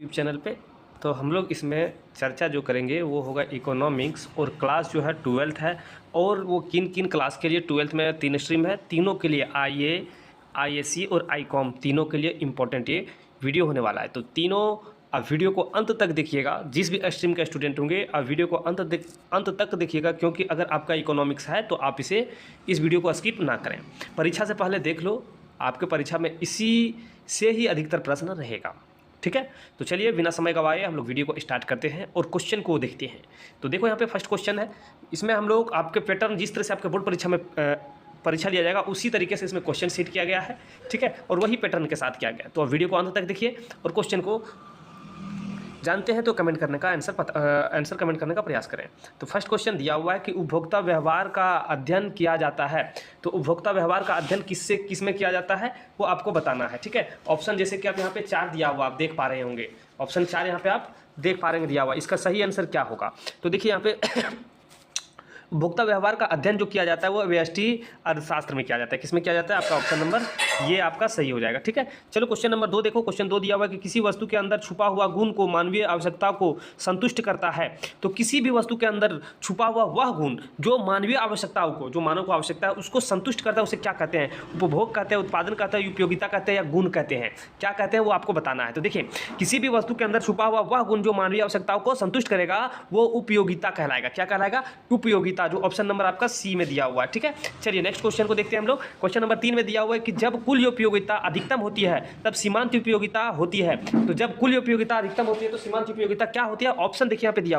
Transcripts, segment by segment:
YouTube channel पे। तो हम लोग इसमें चर्चा जो करेंगे वो होगा इकोनॉमिक्स, और क्लास जो है 12th है। और वो किन किन क्लास के लिए 12th में 3 स्ट्रीम है, तीनों के लिए आईए, आईएससी और आईकॉम, तीनों के लिए इम्पोर्टेंट ये वीडियो होने वाला है। तो तीनों आप वीडियो को अंत तक देखिएगा, जिस भी स्ट्रीम का स्टूडेंट होंगे आप वीडियो को अंत तक देखिएगा, क्योंकि अगर आपका इकोनॉमिक्स है तो आप इस वीडियो को स्किप ना करें। परीक्षा से पहले देख लो, आपके परीक्षा में इसी से ही अधिकतर प्रश्न रहेगा। ठीक है, तो चलिए बिना समय गवाए हम लोग वीडियो को स्टार्ट करते हैं और क्वेश्चन को देखते हैं। तो देखो यहाँ पे फर्स्ट क्वेश्चन है, इसमें हम लोग आपके पैटर्न जिस तरह से आपके बोर्ड परीक्षा में परीक्षा लिया जाएगा उसी तरीके से इसमें क्वेश्चन सेट किया गया है। ठीक है, और वही पैटर्न के साथ किया गया। तो वीडियो को अंत तक देखिए और क्वेश्चन को जानते हैं तो कमेंट करने का आंसर कमेंट करने का प्रयास करें। तो फर्स्ट क्वेश्चन दिया हुआ है कि उपभोक्ता व्यवहार का अध्ययन किया जाता है। तो उपभोक्ता व्यवहार का अध्ययन किस में किया जाता है वो आपको बताना है। ठीक है, ऑप्शन जैसे कि आप यहाँ पे 4 दिया हुआ आप देख पा रहे होंगे, ऑप्शन 4 यहाँ पे आप देख पा रहे हैं दिया हुआ। इसका सही आंसर क्या होगा? तो देखिए यहाँ पे उपभोक्ता व्यवहार का अध्ययन जो किया जाता है वो व्यष्टि अर्थशास्त्र में किया जाता है। किसमें किया जाता है? आपका ऑप्शन नंबर ये आपका सही हो जाएगा। ठीक है, चलो क्वेश्चन नंबर 2 देखो। क्वेश्चन 2 दिया हुआ है कि किसी वस्तु के अंदर छुपा हुआ गुण को मानवीय आवश्यकता को संतुष्ट करता है। तो किसी भी वस्तु के अंदर छुपा हुआ वह गुण जो मानवीय आवश्यकताओं को, जो मानव को आवश्यकता है उसको संतुष्ट करता है, उसे क्या कहते हैं? उपभोग कहते हैं, उत्पादन कहते हैं, उपयोगिता कहते हैं या गुण कहते हैं? क्या कहते हैं वो आपको बताना है। तो देखिए, किसी भी वस्तु के अंदर छुपा हुआ वह गुण जो मानवीय आवश्यकताओं को संतुष्ट करेगा वो उपयोगिता कहलाएगा। क्या कहलाएगा? उपयोगिता, जो ऑप्शन नंबर आपका सी में दिया हुआ है। ठीक है, चलिए नेक्स्ट क्वेश्चन को देखते हैं हम लोग। क्वेश्चन नंबर 3 में दिया हुआ है कि जब कुल उपयोगिता अधिकतम होती है तब सीमांत उपयोगिता होती है। तो जब कुल उपयोगिता अधिकतम होती है तो सीमांत उपयोगिता क्या होती है? ऑप्शन देखिए यहाँ पे दिया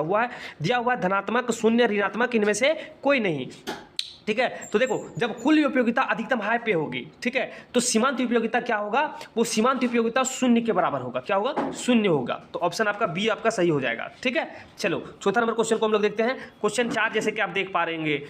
हुआ है धनात्मक, शून्य, ऋणात्मक, इनमें से कोई नहीं। ठीक है, तो देखो जब कुल उपयोगिता अधिकतम हाई पे होगी, ठीक है, तो सीमांत उपयोगिता क्या होगा? वो सीमांत उपयोगिता शून्य के बराबर होगा। क्या होगा? शून्य होगा। तो ऑप्शन आपका बी आपका सही हो जाएगा। ठीक है, चलो चौथा नंबर क्वेश्चन को हम लोग देखते हैं। क्वेश्चन 4 जैसे कि आप देख पा रहे होंगे,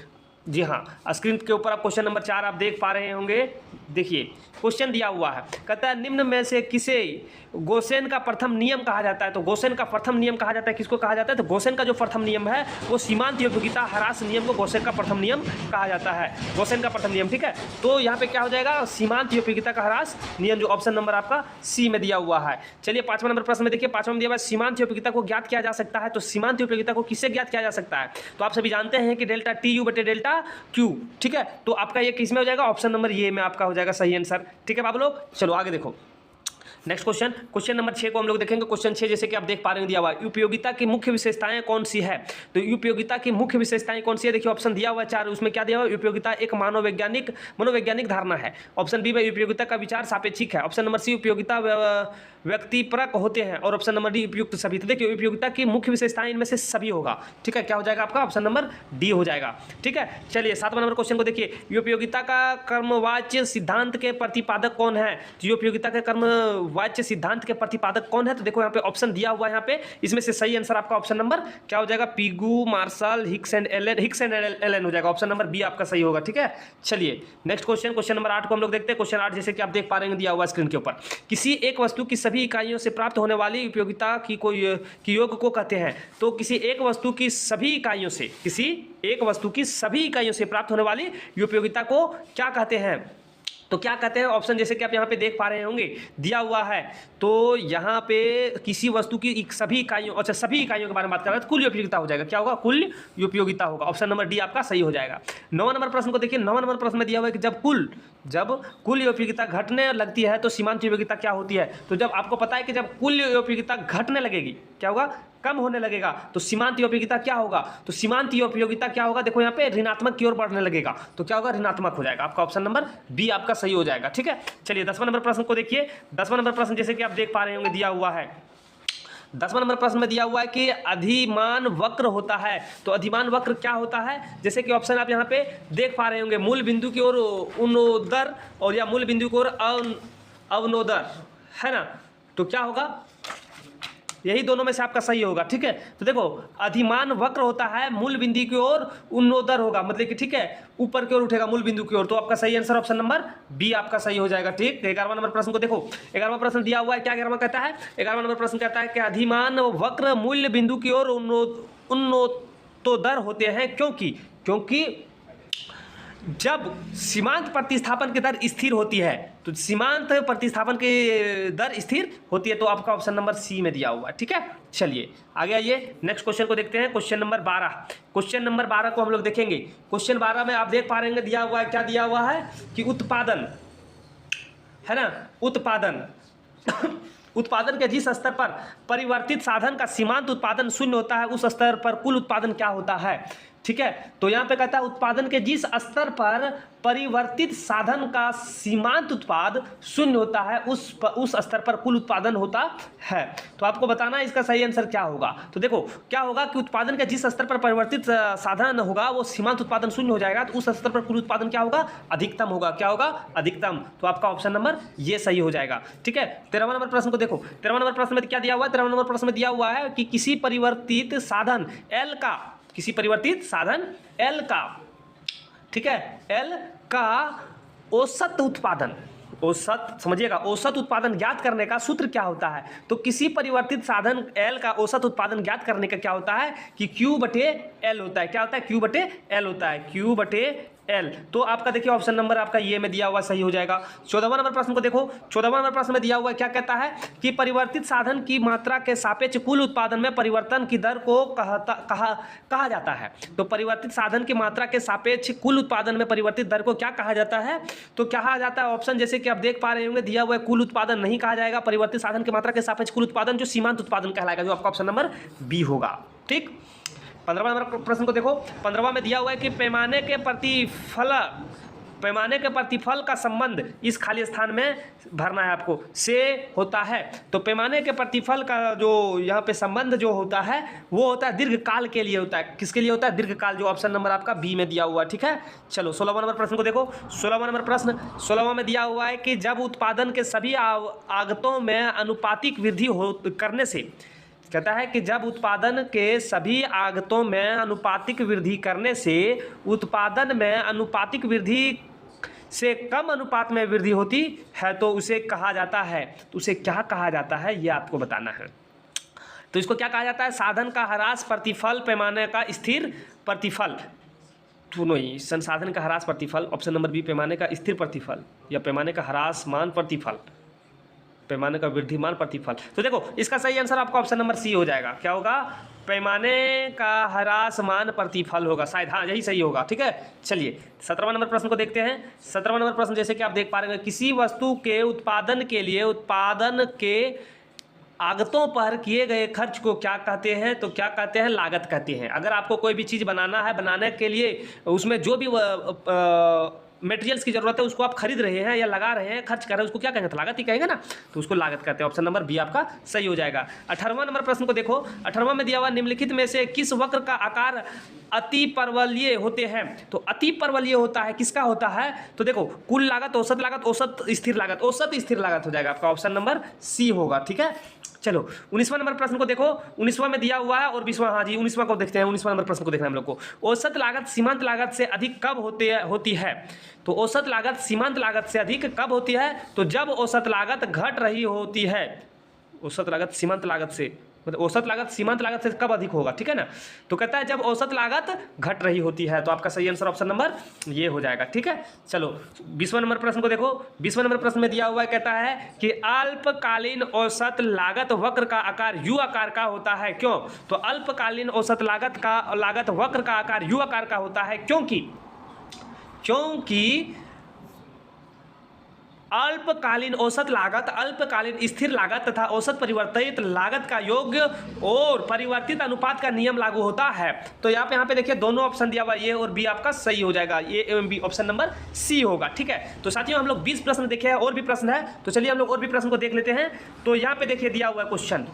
जी हाँ, स्क्रीन के ऊपर आप क्वेश्चन नंबर 4 आप देख पा रहे होंगे। देखिए क्वेश्चन दिया हुआ है, कहता है निम्न में से किसे गोसेन का प्रथम नियम कहा जाता है? तो गोसेन का प्रथम नियम कहा जाता है, किसको कहा जाता है? तो गोसेन का जो प्रथम नियम है वो सीमांत उपयोगिता ह्रास नियम को गोसेन का प्रथम नियम कहा जाता है। गोसेन का प्रथम नियम। ठीक है, तो यहाँ पे क्या हो जाएगा? सीमांत उपयोगिता का ह्रास नियम, जो ऑप्शन नंबर आपका सी में दिया हुआ है। चलिए 5वां नंबर प्रश्न में देखिए, 5वां में दिया हुआ है सीमांत उपयोगिता को ज्ञात किया जा सकता है। तो सीमांत उपयोगिता को किससे ज्ञात किया जा सकता है? तो आप सभी जानते हैं कि डेल्टा टी यू बटे डेल्टा क्यू। ठीक है, तो आपका ये किस में हो जाएगा? ऑप्शन नंबर ये में आपका हो जाएगा सही आंसर। ठीक है बाबू लोग, चलो आगे देखो नेक्स्ट क्वेश्चन। क्वेश्चन नंबर 6 को हम लोग देखेंगे। क्वेश्चन 6 जैसे कि आप देख पा रहे हैं दिया हुआ है, उपयोगिता की मुख्य विशेषताएं कौन सी है? तो उपयोगिता की मुख्य विशेषताएं कौन सी है? देखिए ऑप्शन दिया हुआ है 4, उसमें क्या दिया हुआ है? उपयोगिता एक मनोवैज्ञानिक धारणा है। ऑप्शन बी में उपयोगिता का विचार सापेक्षिक है। ऑप्शन नंबर सी उपयोगिता व्यक्तिपरक होते हैं। और ऑप्शन नंबर डी उपयुक्त सभी। तो देखिए उपयोगिता की मुख्य विशेषताएं इनमें से सभी होगा। ठीक है, क्या हो जाएगा आपका? ऑप्शन नंबर डी हो जाएगा। ठीक है, चलिए 7वां नंबर क्वेश्चन को देखिए, उपयोगिता का कर्मवाच्य सिद्धांत के प्रतिपादक कौन है? तो उपयोगिता के कर्मवाच्य सिद्धांत के प्रतिपादक कौन है? तो देखो यहाँ पे ऑप्शन दिया हुआ है, यहाँ पे इसमें से सही आंसर आपका ऑप्शन नंबर क्या हो जाएगा? Pigou, Marshall, Hicks and Allen हो जाएगा। ऑप्शन नंबर बी आपका सही होगा। ठीक है, चलिए नेक्स्ट क्वेश्चन नंबर 8 को हम लोग देखते हैं। क्वेश्चन 8 जैसे कि आप देख पा रहे हैं दिया हुआ स्क्रीन के ऊपर, किसी एक वस्तु की सभी इकाइयों से प्राप्त होने वाली उपयोगिता की योग को कहते हैं। तो किसी एक वस्तु की सभी इकाइयों से प्राप्त होने वाली उपयोगिता को क्या कहते हैं? तो क्या कहते हैं? ऑप्शन जैसे कि आप यहाँ पे देख पा रहे होंगे दिया हुआ है। तो यहाँ पे किसी वस्तु की सभी इकाइयों, अच्छा सभी इकाइयों के बारे में बात कर रहे हैं तो कुल उपयोगिता हो जाएगा। क्या होगा? कुल उपयोगिता होगा। ऑप्शन नंबर डी आपका सही हो जाएगा। 9वां नंबर प्रश्न को देखिए। 9वां नंबर प्रश्न में दिया हुआ है कि जब कुल उपयोगिता घटने लगती है तो सीमांत उपयोगिता क्या होती है? तो जब आपको पता है कि जब कुल उपयोगिता घटने लगेगी, क्या होगा? कम होने लगेगा, तो सीमांत उपयोगिता क्या होगा? तो सीमांत उपयोगिता क्या होगा? देखो यहाँ पे ऋणात्मक की ओर बढ़ने लगेगा, तो क्या होगा? ऋणात्मक हो जाएगा। आपका ऑप्शन नंबर बी आपका सही हो जाएगा। ठीक है, चलिए 10वां नंबर प्रश्न को देखिए। 10वां नंबर प्रश्न जैसे कि आप देख पा रहे होंगे दिया हुआ है। 10वां नंबर प्रश्न में दिया हुआ है कि अधिमान वक्र होता है। तो अधिमान वक्र क्या होता है? जैसे कि ऑप्शन आप यहाँ पे देख पा रहे होंगे, मूल बिंदु की ओर उन्नोदर और या मूल बिंदु की ओर अवनोदर, है ना? तो क्या होगा? यही दोनों में से आपका सही होगा। ठीक है, तो देखो अधिमान वक्र होता है, मूल बिंदु की ओर उन्नोदर होगा, मतलब कि ठीक है ऊपर की ओर उठेगा मूल बिंदु की ओर। तो आपका सही आंसर ऑप्शन नंबर बी आपका सही हो जाएगा। ठीक, 11वां नंबर प्रश्न को देखो। 11वां प्रश्न दिया हुआ है, क्या 11वां कहता है? 11वां नंबर प्रश्न कहता है कि अधिमान वक्र मूल बिंदु की ओर उन्नोदर होते हैं, क्योंकि जब सीमांत प्रतिस्थापन की दर स्थिर होती है, तो सीमांत प्रतिस्थापन की दर स्थिर होती है, तो आपका ऑप्शन नंबर सी में दिया हुआ है। ठीक है, चलिए आगे आइए, नेक्स्ट क्वेश्चन को देखते हैं। क्वेश्चन नंबर 12, क्वेश्चन नंबर 12 को हम लोग देखेंगे। क्वेश्चन 12 में आप देख पा रहे हैं दिया हुआ है, क्या दिया हुआ है कि उत्पादन है ना, उत्पादन उत्पादन के जिस स्तर पर परिवर्तित साधन का सीमांत उत्पादन शून्य होता है, उस स्तर पर कुल उत्पादन क्या होता है। ठीक है, तो यहाँ पे कहता है उत्पादन के जिस स्तर पर परिवर्तित साधन का सीमांत उत्पाद शून्य होता है, उस स्तर पर कुल उत्पादन होता है। तो आपको बताना है इसका सही आंसर क्या होगा। तो देखो क्या होगा कि उत्पादन के जिस स्तर पर परिवर्तित साधन होगा वो सीमांत उत्पादन शून्य हो जाएगा, तो उस स्तर पर कुल उत्पादन क्या होगा, अधिकतम होगा। क्या होगा, अधिकतम। तो आपका ऑप्शन नंबर ये सही हो जाएगा। ठीक है, 13वां नंबर प्रश्न को देखो। 13वां नंबर प्रश्न में क्या दिया हुआ है, 13वां नंबर प्रश्न में दिया हुआ है कि किसी परिवर्तित साधन L का, किसी परिवर्तित साधन L का, ठीक है, L का औसत उत्पादन, औसत समझिएगा, औसत उत्पादन ज्ञात करने का सूत्र क्या होता है। तो किसी परिवर्तित साधन L का औसत उत्पादन ज्ञात करने का क्या होता है कि Q/L होता है। क्या होता है, Q/L होता है, Q/L। तो आपका देखिए ऑप्शन नंबर आपका ये में दिया हुआ सही हो जाएगा। 14वां नंबर प्रश्न को देखो। 14वां नंबर प्रश्न में दिया हुआ है, क्या कहता है कि परिवर्तित साधन की मात्रा के सापेक्ष कुल उत्पादन में परिवर्तन की दर को कहा जाता है। तो परिवर्तित साधन की मात्रा के सापेक्ष कुल उत्पादन में परिवर्तित दर को क्या कहा जाता है, तो कहा जाता है ऑप्शन, जैसे कि आप देख पा रहे होंगे दिया हुआ है, कुल उत्पादन नहीं कहा जाएगा, परिवर्तित साधन की मात्रा के सापेक्ष कुल उत्पादन जो सीमांत उत्पादन कहलाएगा, जो आपका ऑप्शन नंबर बी होगा। ठीक, 15वां नंबर प्रश्न को देखो। 15वां में दिया हुआ है कि पैमाने के प्रतिफल का संबंध इस खाली स्थान में भरना है आपको, से होता है। तो पैमाने के प्रतिफल का जो यहाँ पे संबंध जो होता है वो होता है दीर्घकाल के लिए होता है। किसके लिए होता है, दीर्घकाल, जो ऑप्शन नंबर आपका बी में दिया हुआ है। ठीक है, चलो 16वां नंबर प्रश्न को देखो। 16वां नंबर प्रश्न, 16वां में दिया हुआ है कि जब उत्पादन के सभी आगतों में अनुपातिक वृद्धि करने से, कहता है कि जब उत्पादन के सभी आगतों में अनुपातिक वृद्धि करने से उत्पादन में अनुपातिक वृद्धि से कम अनुपात में वृद्धि होती है, तो उसे कहा जाता है, तो उसे क्या कहा जाता है ये आपको बताना है। तो इसको क्या कहा जाता है, साधन का ह्रास प्रतिफल, पैमाने का स्थिर प्रतिफल, दोनों ही, संसाधन का ह्रास प्रतिफल, ऑप्शन नंबर बी, पैमाने का स्थिर प्रतिफल या पैमाने का ह्रासमान प्रतिफल, पैमाने का वृद्धिमान प्रतिफल। तो देखो इसका सही आंसर आपका ऑप्शन नंबर सी हो जाएगा। क्या होगा, पैमाने का ह्रासमान प्रतिफल होगा शायद, हाँ यही सही होगा। ठीक है, चलिए 17वां नंबर प्रश्न को देखते हैं। 17वां नंबर प्रश्न, जैसे कि आप देख पा रहे हैं, किसी वस्तु के उत्पादन के लिए उत्पादन के आगतों पर किए गए खर्च को क्या कहते हैं, तो क्या कहते हैं, लागत कहते हैं। अगर आपको कोई भी चीज़ बनाना है, बनाने के लिए उसमें जो भी मटेरियल्स की जरूरत है उसको आप खरीद रहे हैं या लगा रहे हैं, खर्च कर रहे हैं, उसको क्या कहेंगे, तो लागत ही कहेंगे ना, तो उसको लागत कहते हैं। ऑप्शन नंबर बी आपका सही हो जाएगा। 18वां नंबर प्रश्न को देखो। 18वां में दिया हुआ, निम्नलिखित में से किस वक्र का आकार अति परवलयीय होते हैं। तो अति परवलयीय होता है, किसका होता है, तो देखो कुल लागत, औसत लागत, औसत स्थिर लागत, औसत स्थिर लागत हो जाएगा। आपका ऑप्शन नंबर सी होगा। ठीक है, चलो 19वां नंबर प्रश्न को देखो। 19वां में दिया हुआ है और 20वां, हाँ जी 19वां को देखते हैं। 19वां नंबर प्रश्न को देखना है हम लोग को। औसत लागत सीमांत लागत से अधिक कब होती है। तो औसत लागत सीमांत लागत से अधिक कब होती है, तो जब औसत लागत घट रही होती है। औसत लागत सीमांत लागत से, मतलब औसत लागत सीमांत लागत से कब अधिक होगा, ठीक है ना। तो कहता है जब औसत लागत घट रही होती है। तो आपका सही आंसर ऑप्शन नंबर ये हो जाएगा। ठीक है, चलो 20वां नंबर प्रश्न को देखो। 20वां नंबर प्रश्न में दिया हुआ है, कहता है कि अल्पकालीन औसत लागत वक्र का आकार यू आकार का होता है, क्यों। तो अल्पकालीन औसत लागत वक्र का आकार यू आकार का होता है, क्योंकि अल्पकालीन औसत लागत, अल्पकालीन स्थिर लागत तथा औसत परिवर्तित लागत का योग और परिवर्तित अनुपात का नियम लागू होता है। तो यहाँ पे देखिए दोनों ऑप्शन दिया हुआ, ए और बी आपका सही हो जाएगा। ए एवं बी, ऑप्शन नंबर सी होगा। ठीक है, तो साथियों हम लोग 20 प्रश्न देखे हैं, और भी प्रश्न है, तो चलिए हम लोग और भी प्रश्न को देख लेते हैं। तो यहाँ पे देखिए दिया हुआ है क्वेश्चन,